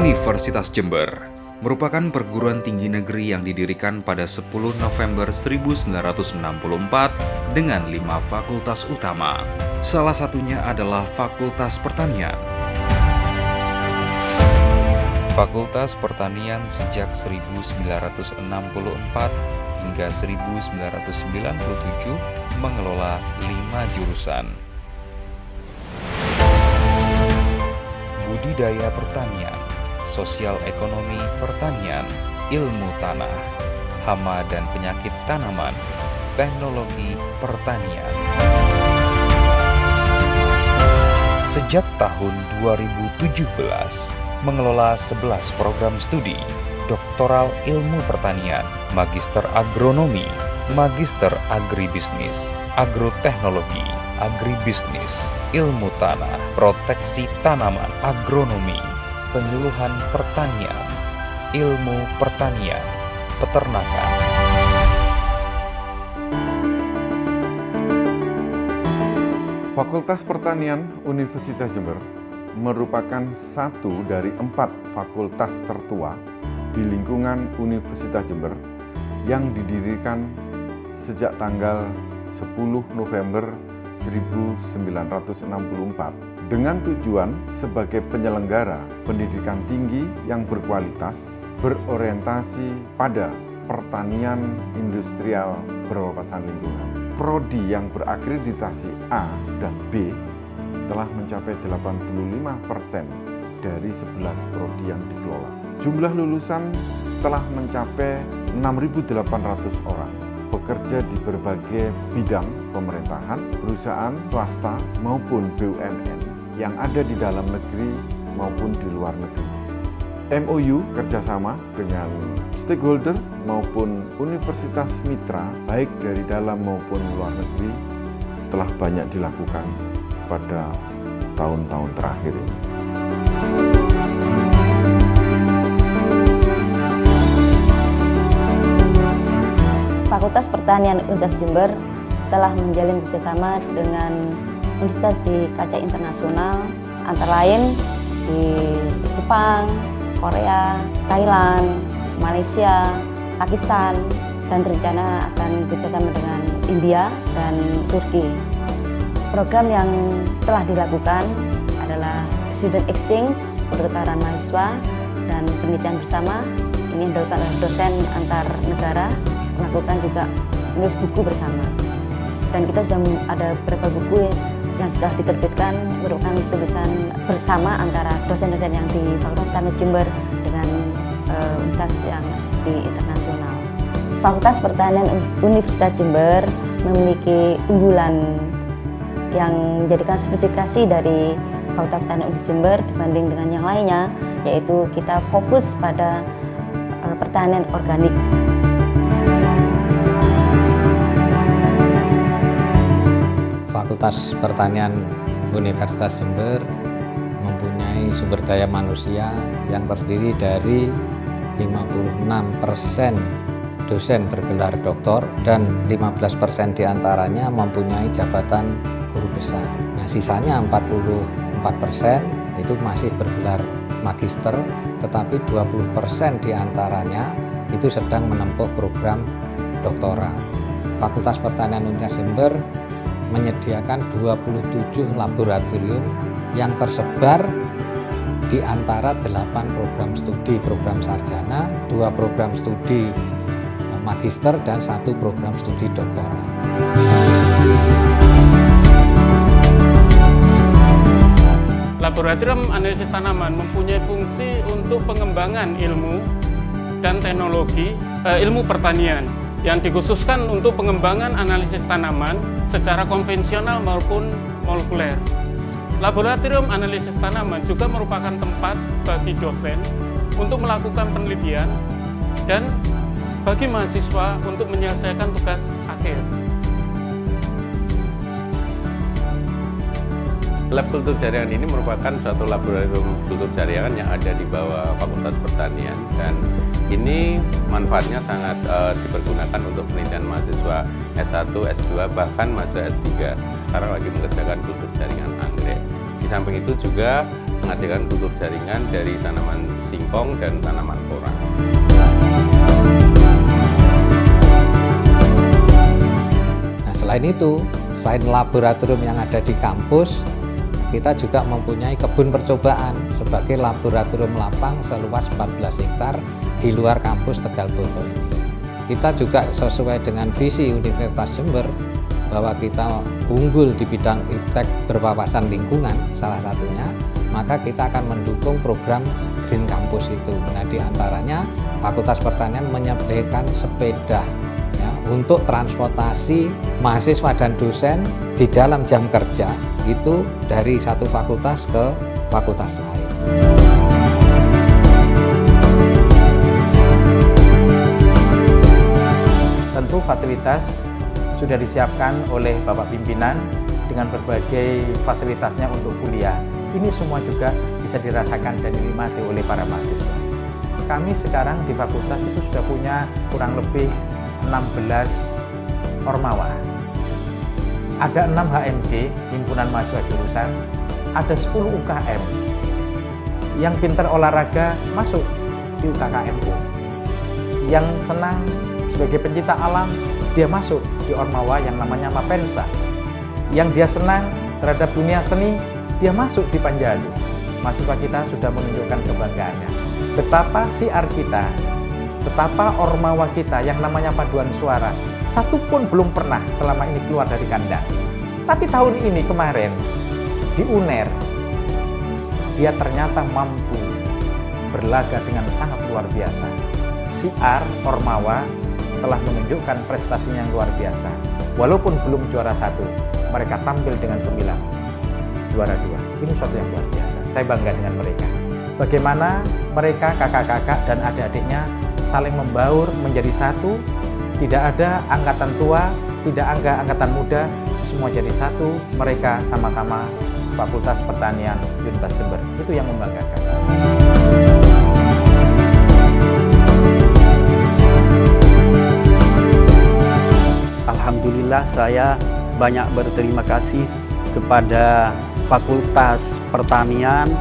Universitas Jember merupakan perguruan tinggi negeri yang didirikan pada 10 November 1964 dengan 5 fakultas utama. Salah satunya adalah Fakultas Pertanian. Fakultas Pertanian sejak 1964 hingga 1997 mengelola 5 jurusan. Budidaya pertanian, sosial ekonomi pertanian, ilmu tanah, hama dan penyakit tanaman, teknologi pertanian. Sejak tahun 2017, mengelola 11 program studi, doktoral ilmu pertanian, magister agronomi, magister agribisnis, agroteknologi, agribisnis, ilmu tanah, proteksi tanaman, agronomi, penyuluhan pertanian, ilmu pertanian, peternakan. Fakultas Pertanian Universitas Jember merupakan satu dari 4 fakultas tertua di lingkungan Universitas Jember yang didirikan sejak tanggal 10 November 1964 dengan tujuan sebagai penyelenggara pendidikan tinggi yang berkualitas berorientasi pada pertanian industrial berwawasan lingkungan. Prodi yang berakreditasi A dan B telah mencapai 85% dari 11 prodi yang dikelola. Jumlah lulusan telah mencapai 6.800 orang, bekerja di berbagai bidang pemerintahan, perusahaan swasta maupun BUMN yang ada di dalam negeri maupun di luar negeri. MOU kerjasama dengan stakeholder maupun universitas mitra baik dari dalam maupun luar negeri telah banyak dilakukan pada tahun-tahun terakhir ini. Fakultas Pertanian Universitas Jember telah menjalin kerjasama dengan universitas di kancah internasional, antara lain di Jepang, Korea, Thailand, Malaysia, Pakistan, dan rencana akan bekerjasama dengan India dan Turki. Program yang telah dilakukan adalah student exchange, pertukaran mahasiswa, dan penelitian bersama. Ini dilakukan oleh dosen antar negara, melakukan juga menulis buku bersama. Dan kita sudah ada beberapa buku yang sudah diterbitkan merupakan tulisan bersama antara dosen-dosen yang di Fakultas Pertanian Jember dengan universitas yang di internasional. Fakultas Pertanian Universitas Jember memiliki unggulan yang menjadikan spesifikasi dari Fakultas Pertanian Universitas Jember dibanding dengan yang lainnya, yaitu kita fokus pada pertanian organik. Fakultas Pertanian Universitas Jember mempunyai sumber daya manusia yang terdiri dari 56% dosen bergelar doktor dan 15% diantaranya mempunyai jabatan guru besar. Nah, sisanya 44% itu masih bergelar magister, tetapi 20% diantaranya itu sedang menempuh program doktoral. Fakultas Pertanian Universitas Jember menyediakan 27 laboratorium yang tersebar di antara 8 program studi program sarjana, 2 program studi magister, dan 1 program studi doktoral. Laboratorium analisis tanaman mempunyai fungsi untuk pengembangan ilmu dan teknologi ilmu pertanian yang dikhususkan untuk pengembangan analisis tanaman secara konvensional maupun molekuler. Laboratorium analisis tanaman juga merupakan tempat bagi dosen untuk melakukan penelitian dan bagi mahasiswa untuk menyelesaikan tugas akhir. Lab kultur jaringan ini merupakan suatu laboratorium kultur jaringan yang ada di bawah Fakultas Pertanian, dan ini manfaatnya sangat dipergunakan untuk penelitian mahasiswa S1, S2, bahkan mahasiswa S3 sekarang lagi mengerjakan kultur jaringan anggrek. Di samping itu juga mengadakan kultur jaringan dari tanaman singkong dan tanaman porang. Nah, selain itu, selain laboratorium yang ada di kampus, kita juga mempunyai kebun percobaan sebagai laboratorium lapang seluas 14 hektar di luar kampus Tegal Boto ini. Kita juga sesuai dengan visi Universitas Jember bahwa kita unggul di bidang iptek berwawasan lingkungan salah satunya, maka kita akan mendukung program Green Campus itu. Nah, di antaranya Fakultas Pertanian menyediakan sepeda ya, untuk transportasi mahasiswa dan dosen di dalam jam kerja itu dari satu fakultas ke fakultas lain. Tentu fasilitas sudah disiapkan oleh Bapak Pimpinan dengan berbagai fasilitasnya untuk kuliah. Ini semua juga bisa dirasakan dan dinikmati oleh para mahasiswa. Kami sekarang di fakultas itu sudah punya kurang lebih 16 ormawa. Ada 6 HMJ, Himpunan Mahasiswa Jurusan, ada 10 UKM. Yang pintar olahraga masuk di UKKMU. Yang senang sebagai pencinta alam, dia masuk di ormawa yang namanya Mapensa. Yang dia senang terhadap dunia seni, dia masuk di Panjalu. Mahasiswa kita sudah menunjukkan kebanggaannya. Betapa siar kita, betapa ormawa kita yang namanya paduan suara, satu pun belum pernah selama ini keluar dari kandang. Tapi tahun ini kemarin, di UNER, dia ternyata mampu berlaga dengan sangat luar biasa. Siar ormawa telah menunjukkan prestasinya yang luar biasa. Walaupun belum juara 1, mereka tampil dengan gemilang juara 2. Ini suatu yang luar biasa. Saya bangga dengan mereka. Bagaimana mereka kakak-kakak dan adik-adiknya saling membaur menjadi satu. Tidak ada angkatan tua, tidak ada angkatan muda, semua jadi satu. Mereka sama-sama Fakultas Pertanian Universitas Jember. Itu yang membanggakan. Alhamdulillah saya banyak berterima kasih kepada Fakultas Pertanian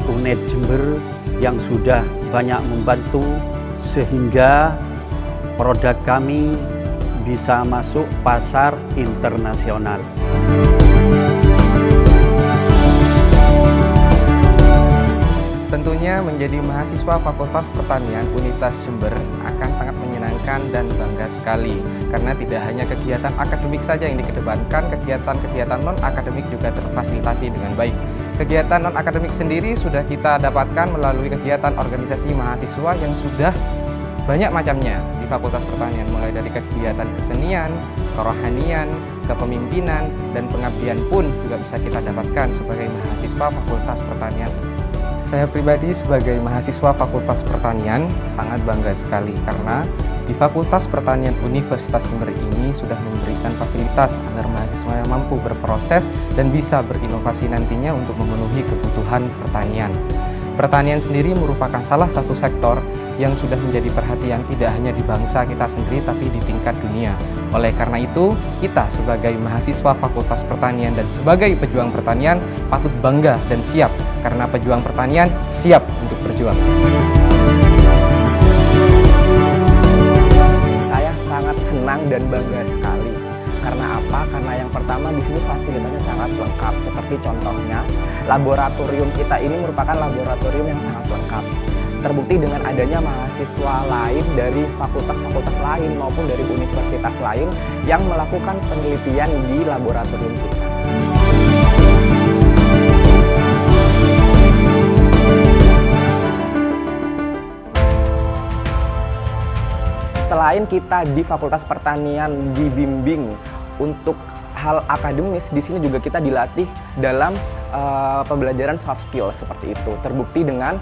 UNED Jember yang sudah banyak membantu sehingga produk kami bisa masuk pasar internasional. Tentunya menjadi mahasiswa Fakultas Pertanian Universitas Jember akan sangat menyenangkan dan bangga sekali karena tidak hanya kegiatan akademik saja yang dikedepankan, kegiatan-kegiatan non-akademik juga terfasilitasi dengan baik. Kegiatan non-akademik sendiri sudah kita dapatkan melalui kegiatan organisasi mahasiswa yang sudah banyak macamnya di Fakultas Pertanian, mulai dari kegiatan kesenian, kerohanian, kepemimpinan, dan pengabdian pun juga bisa kita dapatkan sebagai mahasiswa Fakultas Pertanian. Saya pribadi sebagai mahasiswa Fakultas Pertanian sangat bangga sekali karena di Fakultas Pertanian Universitas Jember ini sudah memberikan fasilitas agar mahasiswa yang mampu berproses dan bisa berinovasi nantinya untuk memenuhi kebutuhan pertanian. Pertanian sendiri merupakan salah satu sektor yang sudah menjadi perhatian tidak hanya di bangsa kita sendiri tapi di tingkat dunia. Oleh karena itu, kita sebagai mahasiswa Fakultas Pertanian dan sebagai pejuang pertanian patut bangga dan siap karena pejuang pertanian siap untuk berjuang. Saya sangat senang dan bangga sekali. Karena apa? Karena yang pertama di sini fasilitasnya sangat lengkap. Seperti contohnya, laboratorium kita ini merupakan laboratorium yang sangat lengkap. Terbukti dengan adanya mahasiswa lain dari fakultas-fakultas lain maupun dari universitas lain yang melakukan penelitian di laboratorium kita. Selain kita di Fakultas Pertanian dibimbing untuk hal akademis, di sini juga kita dilatih dalam pembelajaran soft skill seperti itu. Terbukti dengan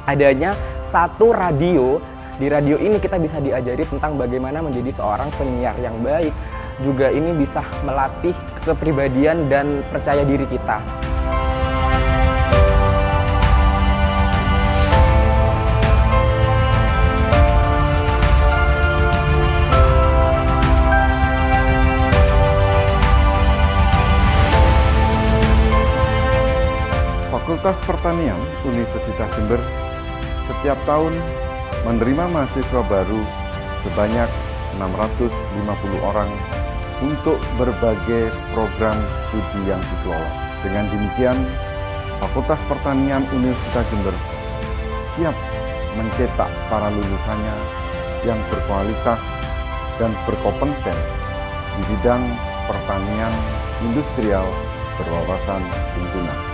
adanya satu radio. Di radio ini kita bisa diajari tentang bagaimana menjadi seorang penyiar yang baik. Juga ini bisa melatih kepribadian dan percaya diri kita. Fakultas Pertanian Universitas Jember setiap tahun menerima mahasiswa baru sebanyak 650 orang untuk berbagai program studi yang dikelola. Dengan demikian, Fakultas Pertanian Universitas Jember siap mencetak para lulusannya yang berkualitas dan berkompeten di bidang pertanian industrial berwawasan lingkungan.